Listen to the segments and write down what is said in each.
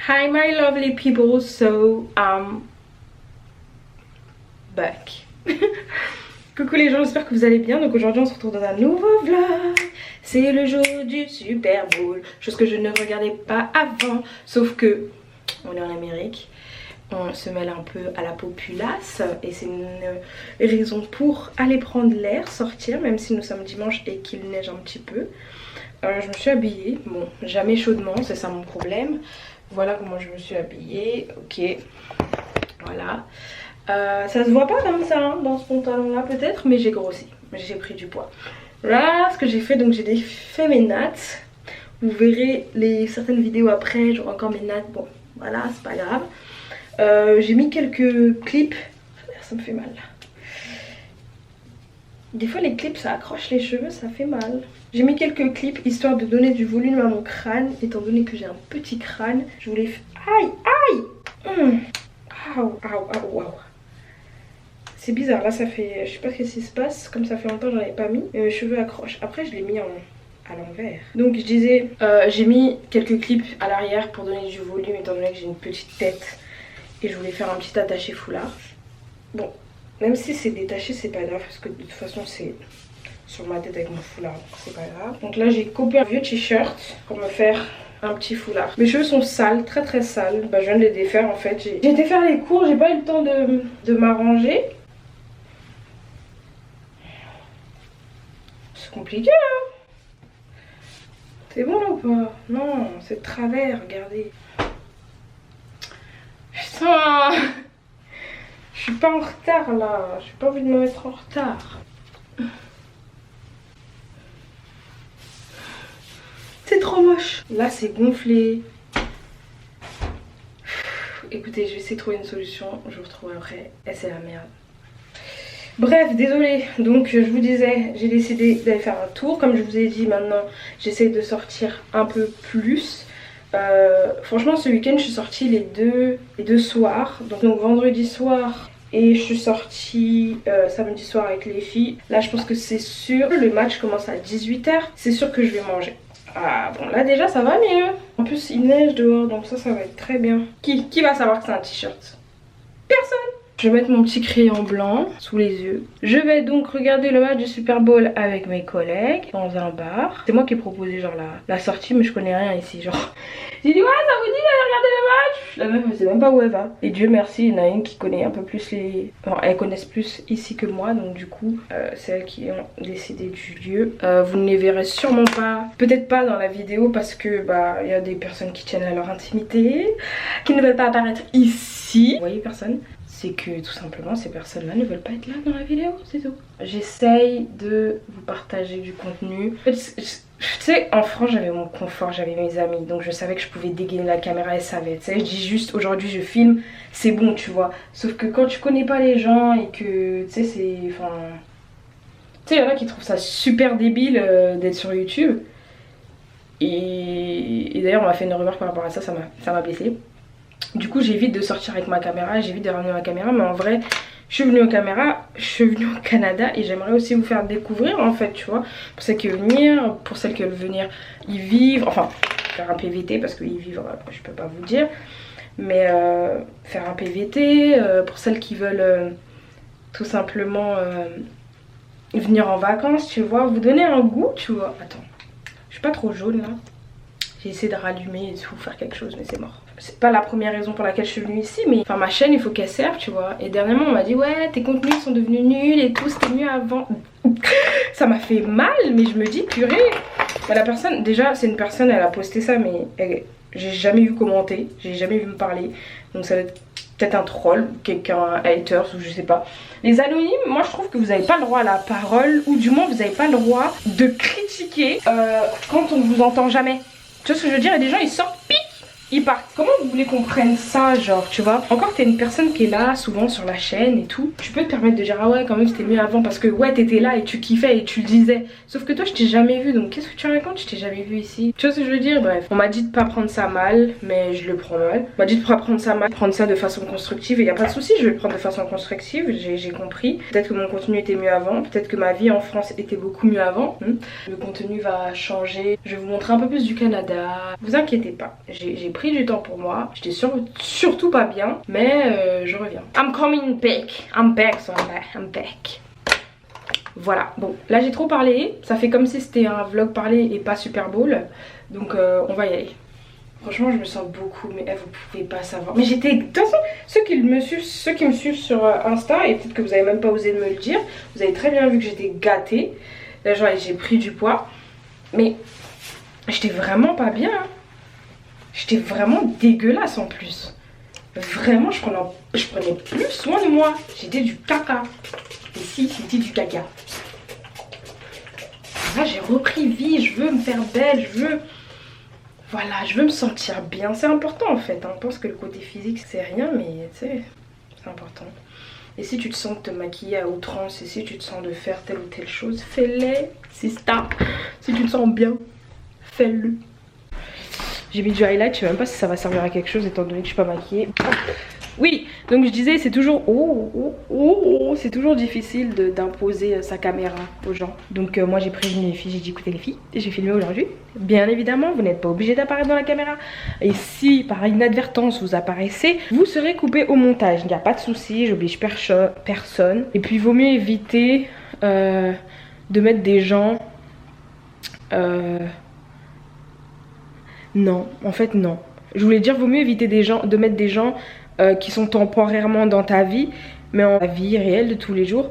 Hi my lovely people, so back. Coucou les gens, j'espère que vous allez bien. Donc aujourd'hui on se retrouve dans un nouveau vlog. C'est le jour du Super Bowl, chose que je ne regardais pas avant, sauf que on est en Amérique, on se mêle un peu à la populace et c'est une raison pour aller prendre l'air, sortir, même si nous sommes dimanche et qu'il neige un petit peu. Je me suis habillée, bon jamais chaudement, c'est ça mon problème. Voilà comment je me suis habillée, ok, voilà. Ça se voit pas comme ça hein, dans ce pantalon là peut-être, mais j'ai grossi, j'ai pris du poids. Là ce que j'ai fait, donc j'ai défait mes nattes. Vous verrez certaines vidéos après, j'aurai encore mes nattes, bon voilà c'est pas grave. J'ai mis quelques clips, ça me fait mal. Des fois les clips ça accroche les cheveux, ça fait mal. J'ai mis quelques clips histoire de donner du volume à mon crâne, étant donné que j'ai un petit crâne. Je voulais... Aïe, aïe Aouh, aouh, aouh. C'est bizarre, là ça fait... Je sais pas ce qui se passe, comme ça fait longtemps que j'en avais pas mis. Mais mes cheveux accrochent. Après je l'ai mis à l'envers. Donc je disais, j'ai mis quelques clips à l'arrière pour donner du volume, étant donné que j'ai une petite tête. Et je voulais faire un petit attaché foulard. Bon, même si c'est détaché, c'est pas grave, parce que de toute façon c'est... sur ma tête avec mon foulard, c'est pas grave. Donc là j'ai coupé un vieux t-shirt pour me faire un petit foulard. Mes cheveux sont sales, très très sales. Bah, je viens de les défaire en fait. J'ai été faire les cours, j'ai pas eu le temps de m'arranger. C'est compliqué hein. C'est bon ou pas? Non, c'est de travers, regardez. Putain, je suis pas en retard là. J'ai pas envie de me mettre en retard. C'est trop moche. Là c'est gonflé. Écoutez, je vais essayer de trouver une solution. Je vous retrouve après. Et c'est la merde. Bref, désolée. Donc je vous disais, j'ai décidé d'aller faire un tour. Comme je vous ai dit, maintenant j'essaie de sortir un peu plus. Franchement ce week-end je suis sortie les deux soirs. Donc vendredi soir. Et je suis sortie samedi soir avec les filles. Là je pense que c'est sûr. Le match commence à 18 h. C'est sûr que je vais manger. Ah bon là déjà ça va mieux. En plus il neige dehors donc ça va être très bien. Qui va savoir que c'est un t-shirt? Personne. Je vais mettre mon petit crayon blanc sous les yeux. Je vais donc regarder le match du Super Bowl avec mes collègues dans un bar. C'est moi qui ai proposé genre la sortie mais je connais rien ici genre. J'ai dit ouais ça vous dit d'aller regarder le match? La meuf elle sait même pas où elle va. Et Dieu merci il y en a une qui connaît un peu plus les... Enfin, elles connaissent plus ici que moi donc du coup c'est elles qui ont décidé du lieu. Vous ne les verrez sûrement pas, peut-être pas dans la vidéo parce que bah il y a des personnes qui tiennent à leur intimité, qui ne veulent pas apparaître ici. Vous voyez personne? C'est que tout simplement ces personnes là ne veulent pas être là dans la vidéo, c'est tout. J'essaye de vous partager du contenu. Tu sais, en France j'avais mon confort, j'avais mes amis, donc je savais que je pouvais dégainer la caméra et ça savait. Tu sais, je dis juste aujourd'hui je filme, c'est bon tu vois. Sauf que quand tu connais pas les gens et que tu sais c'est... Enfin... Tu sais, il y en a qui trouvent ça super débile d'être sur YouTube. Et d'ailleurs on m'a fait une remarque par rapport à ça, ça m'a blessée. Du coup j'évite de sortir avec ma caméra, j'évite de ramener ma caméra, mais en vrai je suis venue au Canada et j'aimerais aussi vous faire découvrir en fait tu vois. Pour celles qui veulent venir, pour celles qui veulent venir y vivre, enfin faire un PVT parce que y vivre je peux pas vous dire. Mais faire un PVT, pour celles qui veulent tout simplement venir en vacances tu vois, vous donner un goût tu vois. Attends, je suis pas trop jaune là. J'ai essayé de rallumer et tout, faire quelque chose mais c'est mort. C'est pas la première raison pour laquelle je suis venue ici mais enfin ma chaîne il faut qu'elle serve tu vois. Et dernièrement on m'a dit ouais tes contenus sont devenus nuls et tout, c'était mieux avant. Ça m'a fait mal mais je me dis purée. La personne, déjà c'est une personne elle a posté ça mais j'ai jamais vu commenter, j'ai jamais vu me parler. Donc ça va être peut-être un troll, quelqu'un, un haters ou je sais pas. Les anonymes, moi je trouve que vous n'avez pas le droit à la parole ou du moins vous n'avez pas le droit de critiquer quand on ne vous entend jamais. Tu vois ce que je veux dire? Et des gens ils sortent, pic, ils partent. Comment vous voulez qu'on prenne ça genre tu vois? Encore t'es une personne qui est là souvent sur la chaîne et tout, tu peux te permettre de dire ah ouais quand même c'était mieux avant parce que ouais t'étais là et tu kiffais et tu le disais. Sauf que toi je t'ai jamais vu donc qu'est-ce que tu racontes? Je t'ai jamais vu ici. Tu vois ce que je veux dire? Bref, on m'a dit de pas prendre ça mal mais je le prends mal. On m'a dit de pas prendre ça mal, prendre ça de façon constructive et y a pas de souci, je vais le prendre de façon constructive, j'ai compris. Peut-être que mon contenu était mieux avant, peut-être que ma vie en France était beaucoup mieux avant. Le contenu va changer, je vais vous montrer un peu plus du Canada. Vous inquiétez pas, j'ai pris du temps pour moi. J'étais surtout pas bien, mais je reviens. I'm coming back. I'm back, so I'm back. Voilà, bon, là j'ai trop parlé. Ça fait comme si c'était un vlog parlé et pas Super Bowl. Donc on va y aller. Franchement, je me sens beaucoup, mais vous pouvez pas savoir. Mais j'étais... De toute façon, ceux qui me suivent sur Insta, et peut-être que vous avez même pas osé me le dire, vous avez très bien vu que j'étais gâtée. Là, genre, j'ai pris du poids. Mais j'étais vraiment pas bien. Hein. J'étais vraiment dégueulasse en plus. Vraiment, je prenais plus soin de moi. J'étais du caca. Ici, c'était du caca. Là, j'ai repris vie. Je veux me faire belle. Voilà, je veux me sentir bien. C'est important en fait. Hein. On pense que le côté physique, c'est rien, mais tu sais, c'est important. Et si tu te sens de te maquiller à outrance, et si tu te sens de faire telle ou telle chose, fais-le, sista. Si tu te sens bien, fais-le. J'ai mis du highlight, je sais même pas si ça va servir à quelque chose étant donné que je suis pas maquillée. Oui, donc je disais, c'est toujours c'est toujours difficile d'imposer sa caméra aux gens. Donc moi j'ai prévenu les filles, j'ai dit écoutez les filles, j'ai filmé aujourd'hui. Bien évidemment, vous n'êtes pas obligé d'apparaître dans la caméra. Et si par inadvertance vous apparaissez, vous serez coupé au montage. Il n'y a pas de souci, j'oblige personne. Et puis il vaut mieux éviter de mettre des gens... Non, en fait non. Je voulais dire, vaut mieux éviter de mettre des gens qui sont temporairement dans ta vie, mais en la vie réelle de tous les jours.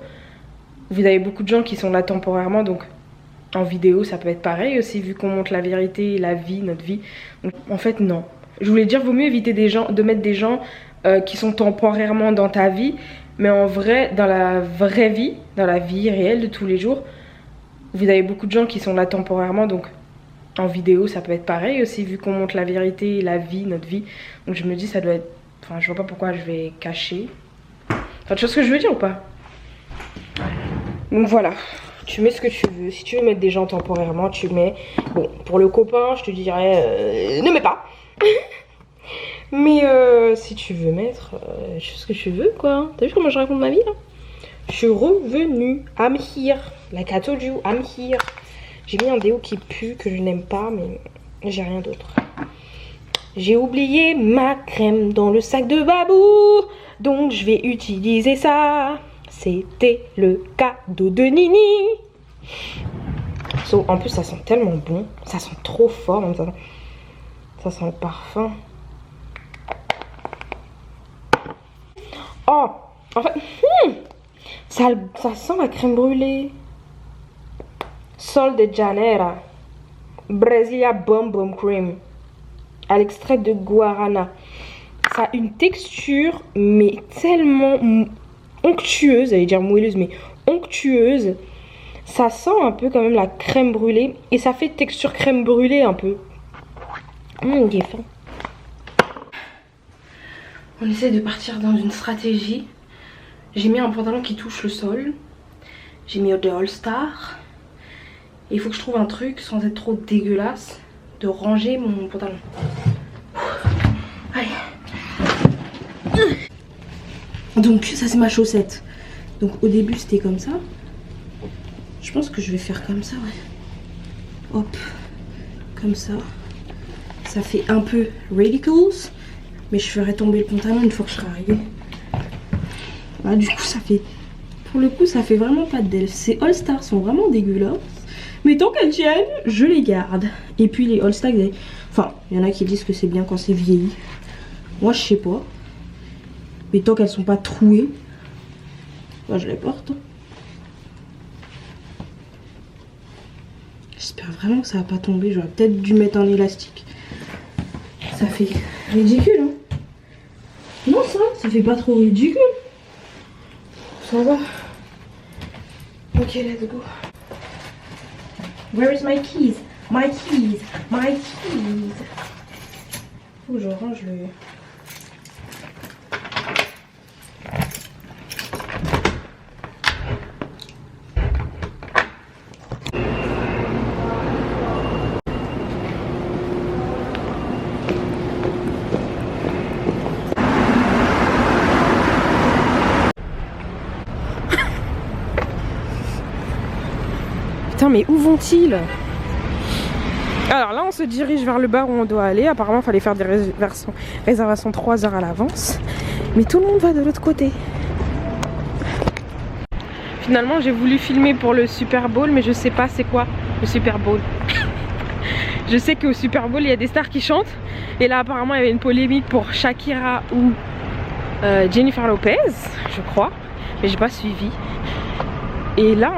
Vous avez beaucoup de gens qui sont là temporairement, donc en vidéo ça peut être pareil aussi, vu qu'on montre la vérité, la vie, notre vie. Donc, en fait non. Je voulais dire, vaut mieux éviter de mettre des gens qui sont temporairement dans ta vie, mais en vrai, dans la vraie vie, dans la vie réelle de tous les jours, vous avez beaucoup de gens qui sont là temporairement, donc en vidéo ça peut être pareil aussi, vu qu'on montre la vérité, la vie, notre vie. Donc je me dis ça doit être... Enfin je vois pas pourquoi je vais cacher. Enfin tu vois ce que je veux dire ou pas? Donc voilà, tu mets ce que tu veux. Si tu veux mettre des gens temporairement, tu mets... Bon, pour le copain, je te dirais... ne mets pas. Mais si tu veux mettre... je fais ce que tu veux quoi. T'as vu comment je raconte ma vie là? Je suis revenue. I'm here. Like I told you, I'm here. J'ai mis un déo qui pue, que je n'aime pas, mais j'ai rien d'autre. J'ai oublié ma crème dans le sac de Babou, donc je vais utiliser ça. C'était le cadeau de Nini. So, en plus, ça sent tellement bon. Ça sent trop fort. Même ça sent le parfum. Oh, en fait, ça sent la crème brûlée. Sol de Janeiro, Brasilia Bum Bum Cream, à l'extrait de guarana. Ça a une texture, mais tellement onctueuse, j'allais dire moelleuse, mais onctueuse. Ça sent un peu quand même la crème brûlée, et ça fait texture crème brûlée un peu. Il est fin. On essaie de partir dans une stratégie. J'ai mis un pantalon qui touche le sol. J'ai mis des All-Star. Il faut que je trouve un truc sans être trop dégueulasse de ranger mon pantalon. Allez. Donc ça c'est ma chaussette. Donc au début c'était comme ça. Je pense que je vais faire comme ça, ouais. Hop. Comme ça. Ça fait un peu radicals. Mais je ferai tomber le pantalon une fois que je serai arrivée. Voilà, du coup ça fait... Pour le coup ça fait vraiment pas de d'elle. Ces All Stars sont vraiment dégueulasses. Mais tant qu'elles tiennent, je les garde. Et puis les All Stars, enfin, il y en a qui disent que c'est bien quand c'est vieilli. Moi, je sais pas. Mais tant qu'elles sont pas trouées, moi, je les porte. J'espère vraiment que ça va pas tomber. J'aurais peut-être dû mettre un élastique. Ça fait ridicule, hein. Non, ça fait pas trop ridicule. Ça va. Ok, let's go. Where is my keys? My keys. My keys. Faut que je range le... Putain, mais où vont-ils? Alors là, se dirige vers le bar où on doit aller. Apparemment il fallait faire des réservations 3 heures à l'avance. Mais tout le monde va de l'autre côté. Finalement j'ai voulu filmer pour le Super Bowl, mais je sais pas c'est quoi le Super Bowl. Je sais qu'au Super Bowl il y a des stars qui chantent. Et là apparemment il y avait une polémique pour Shakira ou Jennifer Lopez, je crois. Mais j'ai pas suivi. Et là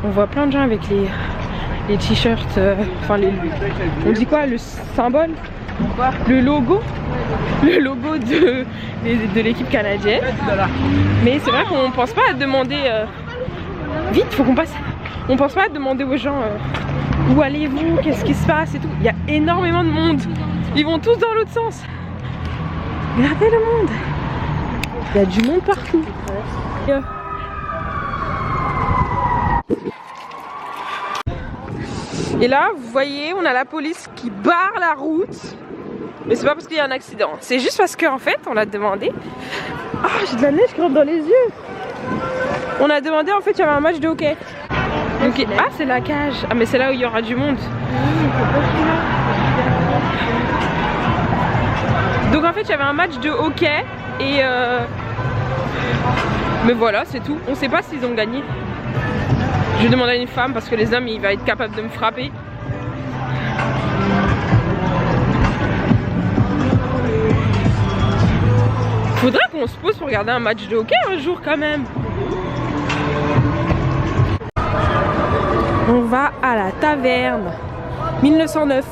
on voit plein de gens avec les t-shirts, enfin on dit quoi, le symbole, le logo de l'équipe canadienne. Mais c'est vrai qu'on pense pas à demander vite, faut qu'on passe. On pense pas à demander aux gens où allez-vous, qu'est-ce qui se passe et tout. Il y a énormément de monde. Ils vont tous dans l'autre sens. Regardez le monde. Il y a du monde partout. Et là, vous voyez, on a la police qui barre la route. Mais c'est pas parce qu'il y a un accident. C'est juste parce qu'en fait, on l'a demandé. Ah, j'ai de la neige qui rentre dans les yeux. On a demandé, en fait, il y avait un match de hockey. Donc, ah, c'est la cage. Ah, mais c'est là où il y aura du monde. Donc, en fait, il y avait un match de hockey. Et mais voilà, c'est tout. On sait pas s'ils ont gagné. Je vais demander à une femme parce que les hommes, il va être capable de me frapper. Faudrait qu'on se pose pour regarder un match de hockey un jour quand même. On va à la taverne. 1909.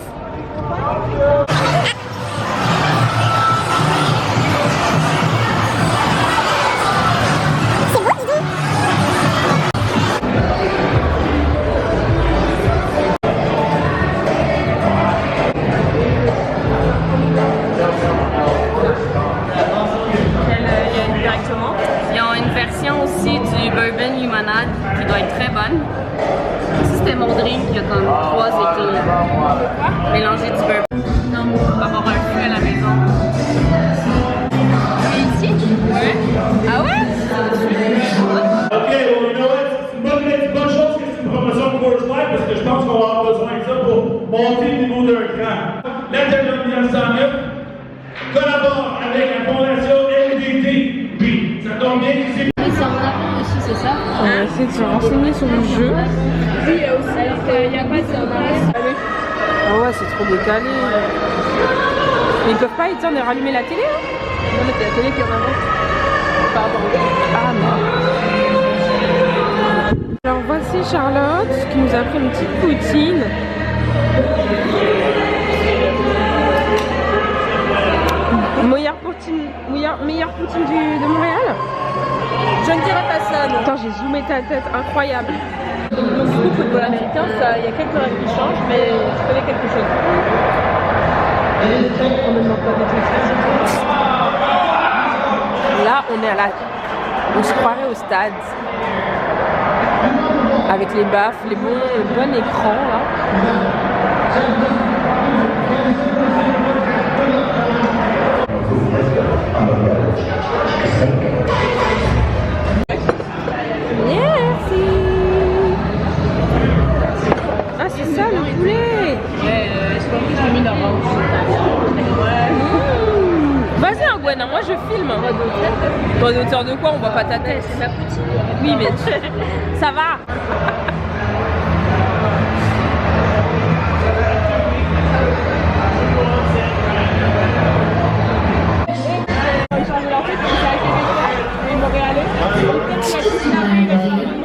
Qui doit être très bonne. Ça c'était mon drink il y a comme 3 étés. Mélanger du bourbon. Non, on va avoir un feu à la maison. Et ici? Ouais. Ah ouais? Ok, well, you know what? C'est une bonne chose que c'est une promotion pour Coors Light parce que je pense qu'on va avoir besoin de ça pour monter le niveau d'un cran. L'Internet 1909 collabore avec la fondation LDT. Oui, ça tombe bien ici. C'est ça? On va essayer de se renseigner sur le jeu. Oui, il y a aussi, alors qu'il n'y a pas de... Ah ouais, c'est trop décalé. Mais ils peuvent pas éteindre et rallumer la télé, hein? Non, mais c'est la télé qui est en avant. Pardon. Ah merde. Alors voici Charlotte qui nous a pris une petite poutine. Meilleure poutine de Montréal? Je ne dirais pas ça, non. Attends, j'ai zoomé ta tête, incroyable. Donc du coup, football américain, il y a quelques règles qui changent, mais je connais quelque chose. Là, on se croirait au stade. Avec les baffes, le bon écran, là. Merci. Ah, c'est ça le poulet. Ouais, je pense que j'ai mis d'orange. Vas-y, Angouana, moi je filme. Droit d'auteur de quoi? On voit pas ta tête. C'est la poutine. Oui, mais ça va.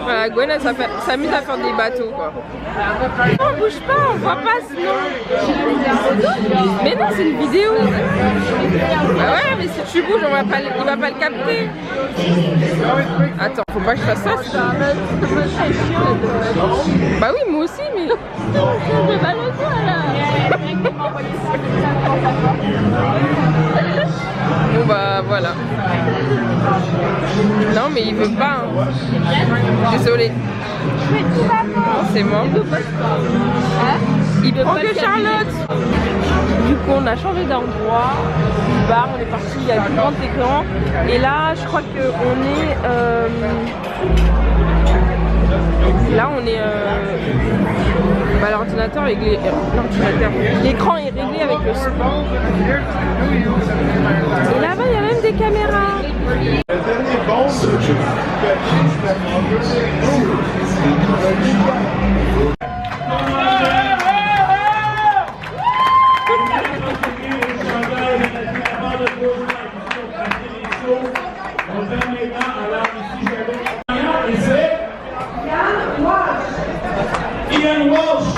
Voilà, Gwen elle s'amuse à faire des bateaux quoi. Non, bouge pas, on voit pas sinon. Mais non, c'est une vidéo. Ah ouais, mais si tu bouges, il va pas le capter. Attends, faut pas que je fasse ça. Bah oui, moi aussi, mais. J'ai mal au doigt là. Bon bah voilà. Non mais il veut pas. Hein. Désolé. C'est mort. Il prend que Charlotte. Du coup on a changé d'endroit. Du bar, on est parti, il y a du grand écran. Et là je crois que on est. Là on est. Bah, l'ordinateur est réglé. L'écran est réglé avec le son. Et là-bas, il y a même des caméras. Ian Walsh.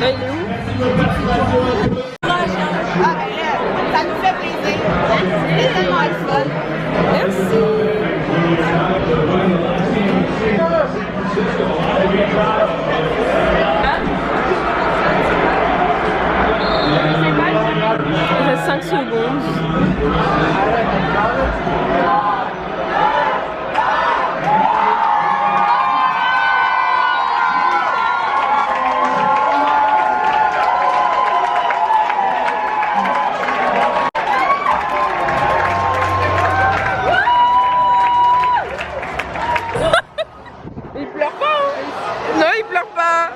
Là, il est où? Ça nous fait plaisir. C'est tellement le fun. Merci. Il reste 5 secondes. Il pleure pas, hein? Non, il pleure pas.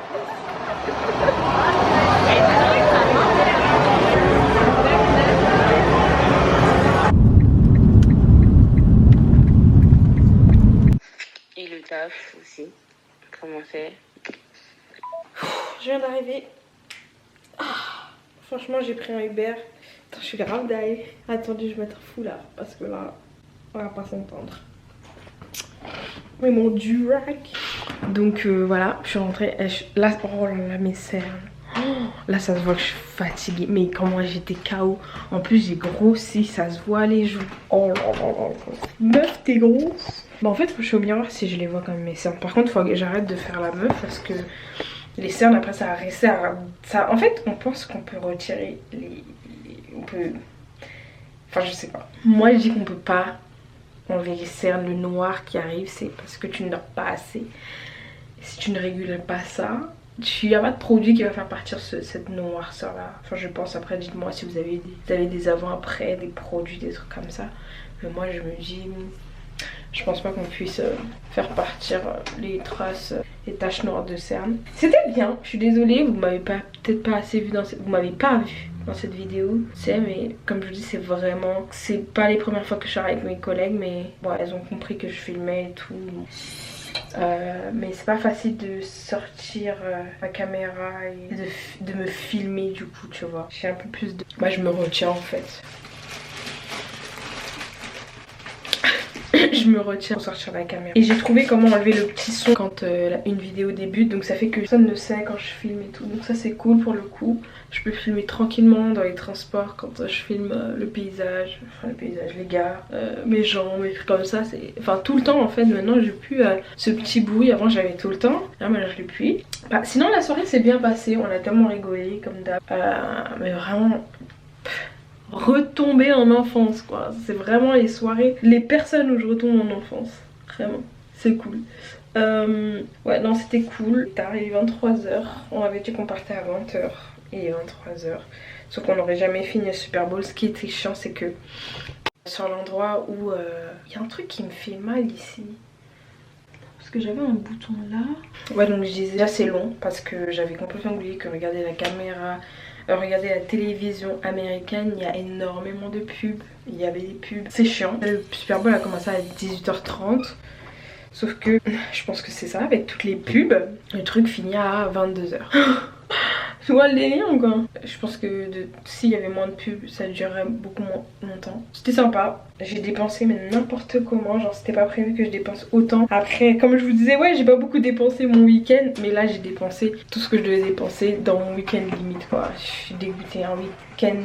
Et le taf aussi. Comment c'est? Je viens d'arriver. Franchement, j'ai pris un Uber. Attends, je suis grave d'aller. Attendez, je vais mettre un foulard parce que là, on va pas s'entendre. Oui, mon durac. Donc voilà, je suis rentrée. Là, oh là là, mes cernes. Là, ça se voit que je suis fatiguée. Mais comment j'étais KO. En plus, j'ai grossi. Ça se voit les joues. Oh là là là là. Meuf, t'es grosse. Bah, en fait, faut que je suis au miroir si je les vois comme mes cernes. Par contre, faut que j'arrête de faire la meuf parce que les cernes, après, ça va rester. Ça... En fait, on pense qu'on peut retirer on peut. Enfin, je sais pas. Moi, je dis qu'on peut pas enlever les cernes. Le noir qui arrive, c'est parce que tu ne dors pas assez. Si tu ne régules pas ça, il n'y a pas de produit qui va faire partir cette noirceur là. Enfin, je pense, après dites-moi si vous avez des avant-après, des produits, des trucs comme ça. Mais moi je me dis, je pense pas qu'on puisse faire partir les traces, les taches noires de cernes. C'était bien, je suis désolée, vous m'avez peut-être pas assez vu vous m'avez pas vu dans cette vidéo, mais comme je vous dis, c'est vraiment, c'est pas les premières fois que je sors avec mes collègues, mais bon, elles ont compris que je filmais et tout. Mais c'est pas facile de sortir ma caméra et de me filmer, du coup, tu vois. J'ai un peu plus de... Moi, je me retiens en fait. Je me retiens pour sortir la caméra. Et j'ai trouvé comment enlever le petit son quand une vidéo débute. Donc ça fait que personne ne sait quand je filme et tout. Donc ça c'est cool pour le coup. Je peux filmer tranquillement dans les transports quand je filme le paysage. Enfin le paysage, les gars, mes jambes, mes trucs comme ça. Enfin tout le temps en fait. Maintenant j'ai plus ce petit bruit. Avant j'avais tout le temps. Là maintenant je l'ai plus. Bah, sinon la soirée s'est bien passée. On a tellement rigolé comme d'hab. Mais vraiment... retomber en enfance quoi, c'est vraiment les soirées, les personnes où je retombe en enfance, vraiment, c'est cool. Ouais non c'était cool, tard, il est 23h, on avait dit qu'on partait à 20h et 23h, sauf qu'on n'aurait jamais fini le Super Bowl. Ce qui était chiant c'est que sur l'endroit où il y a un truc qui me fait mal ici, parce que j'avais un bouton là. Ouais donc je disais là c'est long parce que j'avais complètement oublié que regarder la caméra, regardez la télévision américaine, il y a énormément de pubs. Il y avait des pubs, c'est chiant. Le Super Bowl a commencé à 18h30. Sauf que je pense que c'est ça, avec toutes les pubs, le truc finit à 22h. Tu vois le délire ou quoi? Je pense que s'il y avait moins de pubs, ça durerait beaucoup moins longtemps. C'était sympa. J'ai dépensé mais n'importe comment, genre c'était pas prévu que je dépense autant. Après, comme je vous disais, ouais j'ai pas beaucoup dépensé mon week-end, mais là j'ai dépensé tout ce que je devais dépenser dans mon week-end limite quoi. Je suis dégoûtée, un week-end...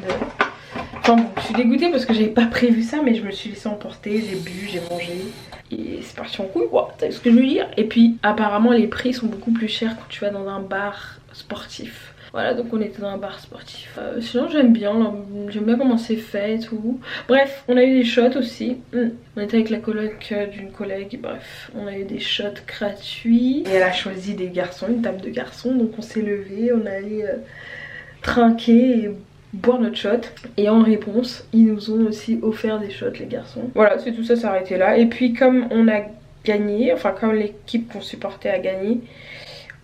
Enfin bon, je suis dégoûtée parce que j'avais pas prévu ça, mais je me suis laissée emporter, j'ai bu, j'ai mangé. Et c'est parti en couille quoi, t'as ce que je veux dire. Et puis apparemment les prix sont beaucoup plus chers quand tu vas dans un bar sportif. Voilà, donc on était dans un bar sportif. Sinon j'aime bien comment c'est fait et tout. Bref, on a eu des shots aussi. On était avec la coloc d'une collègue, bref, on a eu des shots gratuits. Et elle a choisi des garçons, une table de garçons, donc on s'est levé, on allait trinquer et boire notre shot. Et en réponse, ils nous ont aussi offert des shots, les garçons. Voilà, c'est tout, ça s'est arrêté là. Et puis comme on a gagné, enfin comme l'équipe qu'on supportait a gagné,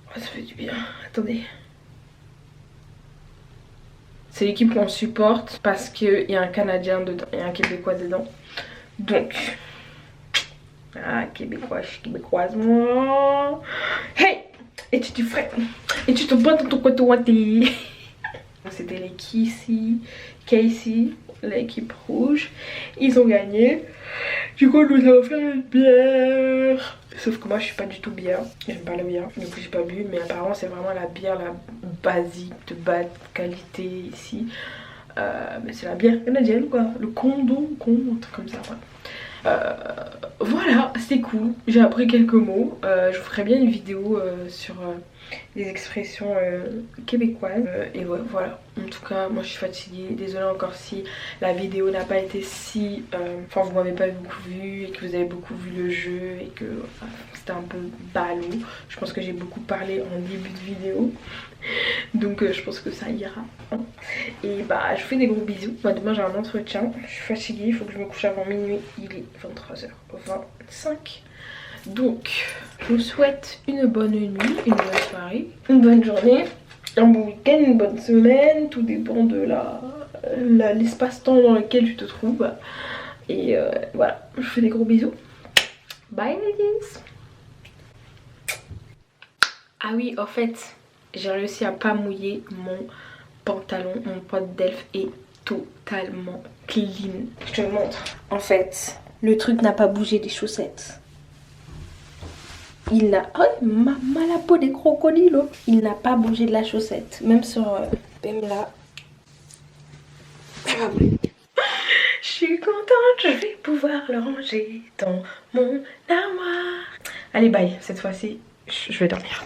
oh, ça fait du bien. Attendez. C'est l'équipe qu'on supporte parce qu'il y a un Canadien dedans et un Québécois dedans. Donc, ah, Québécois, je suis québécoise, moi. Hey! Et tu fais, et tu te bats dans ton côté ouaté. C'était les Casey, l'équipe rouge. Ils ont gagné. Du coup, nous avons fait une bière. Sauf que moi, je suis pas du tout bière. J'aime pas la bière. Du coup, j'ai pas bu. Mais apparemment, c'est vraiment la bière la basique, de bas qualité ici. Mais c'est la bière canadienne, quoi. Le Condon, un truc comme ça, ouais. Voilà, c'était cool. J'ai appris quelques mots. Je vous ferai bien une vidéo sur les expressions québécoises. Et voilà. En tout cas, moi je suis fatiguée. Désolée encore si la vidéo n'a pas été si... Enfin, vous m'avez pas beaucoup vu et que vous avez beaucoup vu le jeu et que c'était un peu ballot. Je pense que j'ai beaucoup parlé en début de vidéo. Donc je pense que ça ira. Et bah je vous fais des gros bisous. Moi demain j'ai un entretien. Je suis fatiguée, il faut que je me couche avant minuit. Il est 23h25. Donc je vous souhaite une bonne nuit, une bonne soirée, une bonne journée, un bon week-end, une bonne semaine. Tout dépend de l'espace-temps dans lequel tu te trouves. Et voilà, je vous fais des gros bisous. Bye ladies. Ah oui, en fait, j'ai réussi à pas mouiller mon pantalon. Mon pote d'elfe est totalement clean. Je te le montre. En fait, le truc n'a pas bougé des chaussettes. Il n'a... Oh, la peau des crocodiles. Il n'a pas bougé de la chaussette. Même sur Pemla. Je suis contente, je vais pouvoir le ranger dans mon armoire. Allez, bye. Cette fois-ci, je vais dormir.